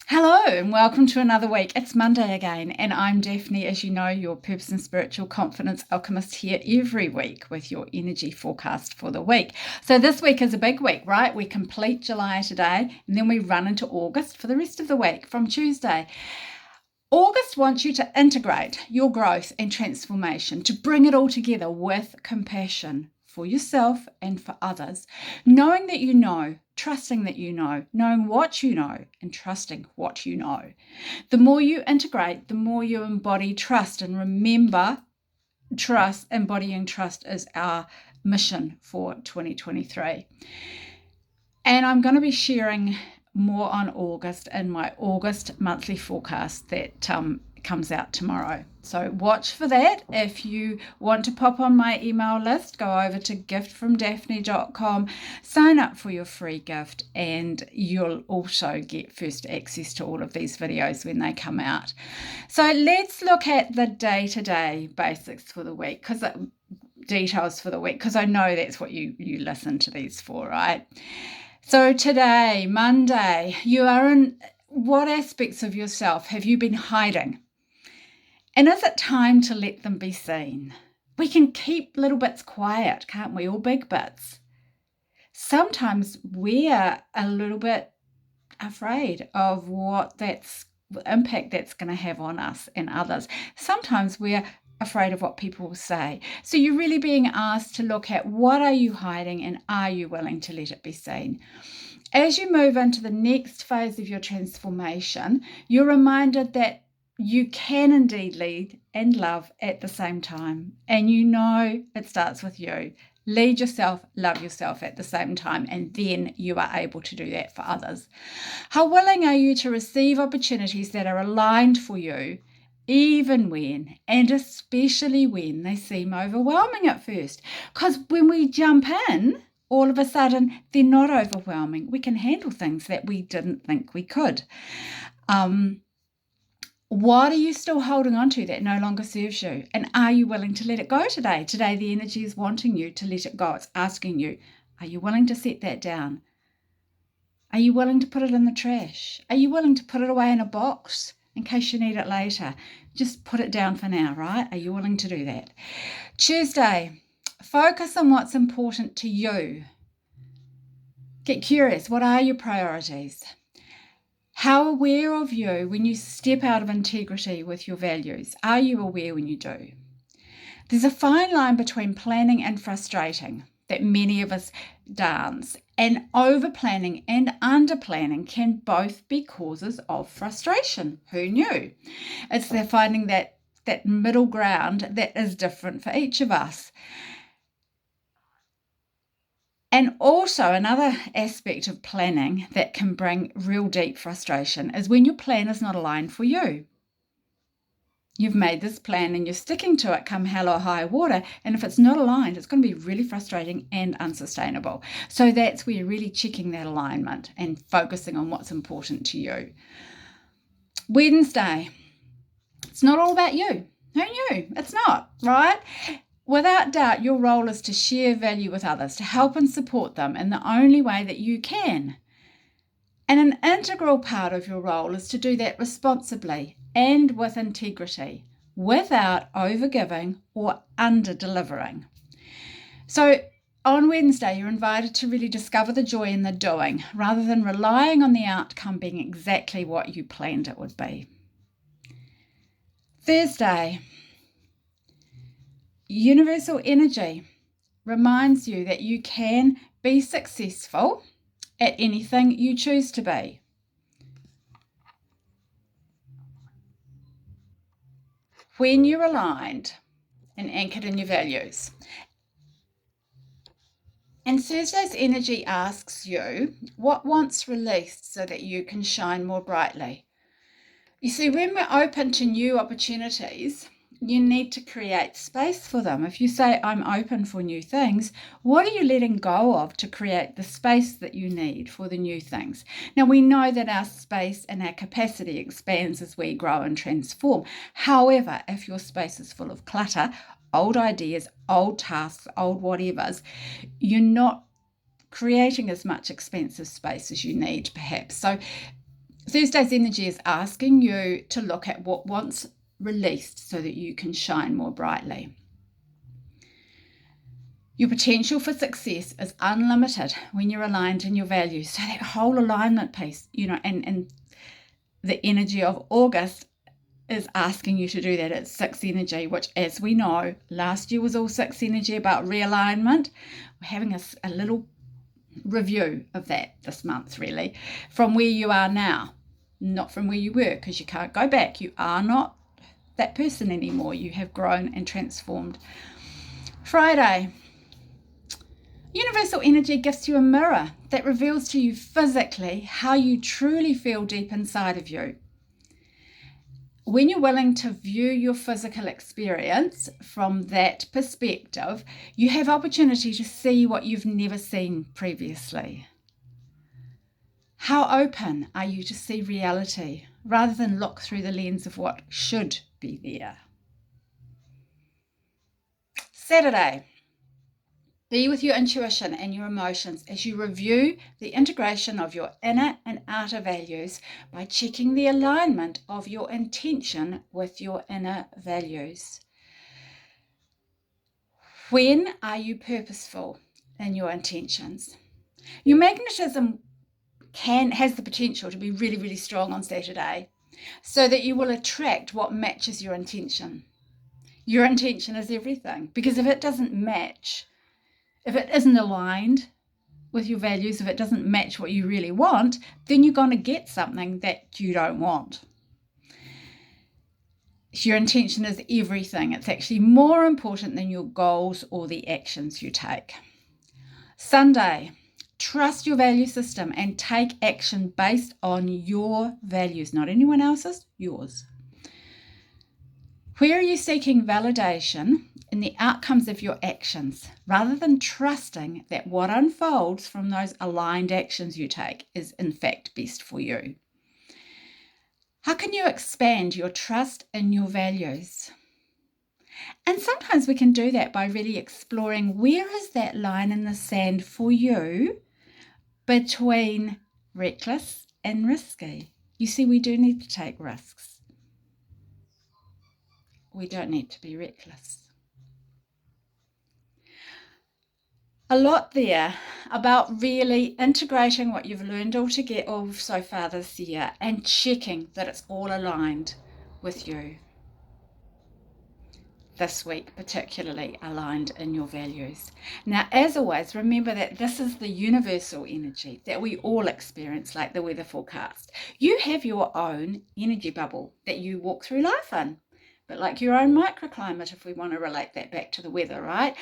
Hello and welcome to another week. It's Monday again, and I'm Daphne, as you know, your Purpose and Spiritual Confidence Alchemist here every week with your energy forecast for the week. So this week is a big week, right? We complete July today, and then we run into August for the rest of the week from Tuesday. August wants you to integrate your growth and transformation, to bring it all together with compassion for yourself and for others, knowing that you know, trusting that you know, knowing what you know, and trusting what you know. The more you integrate, the more you embody trust. And remember, embodying trust is our mission for 2023. And I'm going to be sharing more on August in my August monthly forecast that comes out tomorrow. So watch for that. If you want to pop on my email list, go over to giftfromdaphne.com, sign up for your free gift, and you'll also get first access to all of these videos when they come out. So let's look at the day-to-day basics for the week, details for the week, because I know that's what you listen to these for, right? So today, Monday, you are in what aspects of yourself have you been hiding? And is it time to let them be seen? We can keep little bits quiet, can't we? Or big bits. Sometimes we're a little bit afraid of the impact that's going to have on us and others. Sometimes we're afraid of what people will say. So you're really being asked to look at what are you hiding and are you willing to let it be seen? As you move into the next phase of your transformation, you're reminded that you can indeed lead and love at the same time. And you know it starts with you. Lead yourself, love yourself at the same time, and then you are able to do that for others. How willing are you to receive opportunities that are aligned for you, even when, and especially when, they seem overwhelming at first? Because when we jump in, all of a sudden, they're not overwhelming. We can handle things that we didn't think we could. What are you still holding on to that no longer serves you? And are you willing to let it go today? Today, the energy is wanting you to let it go. It's asking you, are you willing to set that down? Are you willing to put it in the trash? Are you willing to put it away in a box in case you need it later? Just put it down for now, right? Are you willing to do that? Tuesday, focus on what's important to you. Get curious. What are your priorities? How aware of you when you step out of integrity with your values? Are you aware when you do? There's a fine line between planning and frustrating that many of us dance, and over planning and under planning can both be causes of frustration. Who knew? It's the finding that middle ground that is different for each of us. And also another aspect of planning that can bring real deep frustration is when your plan is not aligned for you. You've made this plan and you're sticking to it come hell or high water, and if it's not aligned, it's going to be really frustrating and unsustainable. So that's where you're really checking that alignment and focusing on what's important to you. Wednesday, it's not all about you. Who knew? It's not, right? Without doubt, your role is to share value with others, to help and support them in the only way that you can. And an integral part of your role is to do that responsibly and with integrity, without overgiving or under-delivering. So on Wednesday, you're invited to really discover the joy in the doing, rather than relying on the outcome being exactly what you planned it would be. Thursday, universal energy reminds you that you can be successful at anything you choose to be. When you're aligned and anchored in your values. And Thursday's energy asks you, what wants released so that you can shine more brightly? You see, when we're open to new opportunities, you need to create space for them. If you say, I'm open for new things, what are you letting go of to create the space that you need for the new things? Now, we know that our space and our capacity expands as we grow and transform. However, if your space is full of clutter, old ideas, old tasks, old whatevers, you're not creating as much expansive space as you need, perhaps. So Thursday's energy is asking you to look at what wants released so that you can shine more brightly. Your potential for success is unlimited when you're aligned in your values. So that whole alignment piece, and the energy of August is asking you to do that. It's 6 energy, which, as we know, last year was all 6 energy about realignment. We're having a little review of that this month, really, from where you are now, not from where you were, because you can't go back. You are not that person anymore. You have grown and transformed. Friday, universal energy gives you a mirror that reveals to you physically how you truly feel deep inside of you. When you're willing to view your physical experience from that perspective, you have opportunity to see what you've never seen previously. How open are you to see reality rather than look through the lens of what should be there? Saturday, be with your intuition and your emotions as you review the integration of your inner and outer values by checking the alignment of your intention with your inner values. When are you purposeful in your intentions? Your magnetism has the potential to be really, really strong on Saturday, so that you will attract what matches your intention. Your intention is everything, because if it doesn't match, if it isn't aligned with your values, if it doesn't match what you really want, then you're going to get something that you don't want. Your intention is everything. It's actually more important than your goals or the actions you take. Sunday, trust your value system and take action based on your values, not anyone else's, yours. Where are you seeking validation in the outcomes of your actions, rather than trusting that what unfolds from those aligned actions you take is in fact best for you? How can you expand your trust in your values? And sometimes we can do that by really exploring, where is that line in the sand for you between reckless and risky? You see, we do need to take risks. We don't need to be reckless. A lot there about really integrating what you've learned all so far this year and checking that it's all aligned with you. This week particularly aligned in your values. Now, as always, remember that this is the universal energy that we all experience, like the weather forecast. You have your own energy bubble that you walk through life in, but like your own microclimate, if we want to relate that back to the weather, right?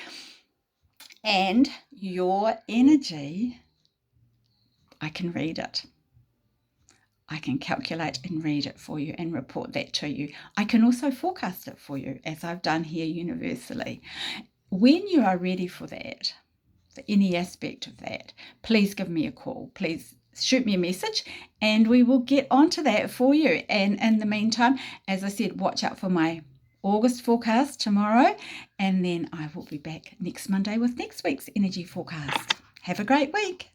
And your energy, I can read it. I can calculate and read it for you and report that to you. I can also forecast it for you, as I've done here universally. When you are ready for that, for any aspect of that, please give me a call. Please shoot me a message and we will get onto that for you. And in the meantime, as I said, watch out for my August forecast tomorrow, and then I will be back next Monday with next week's energy forecast. Have a great week.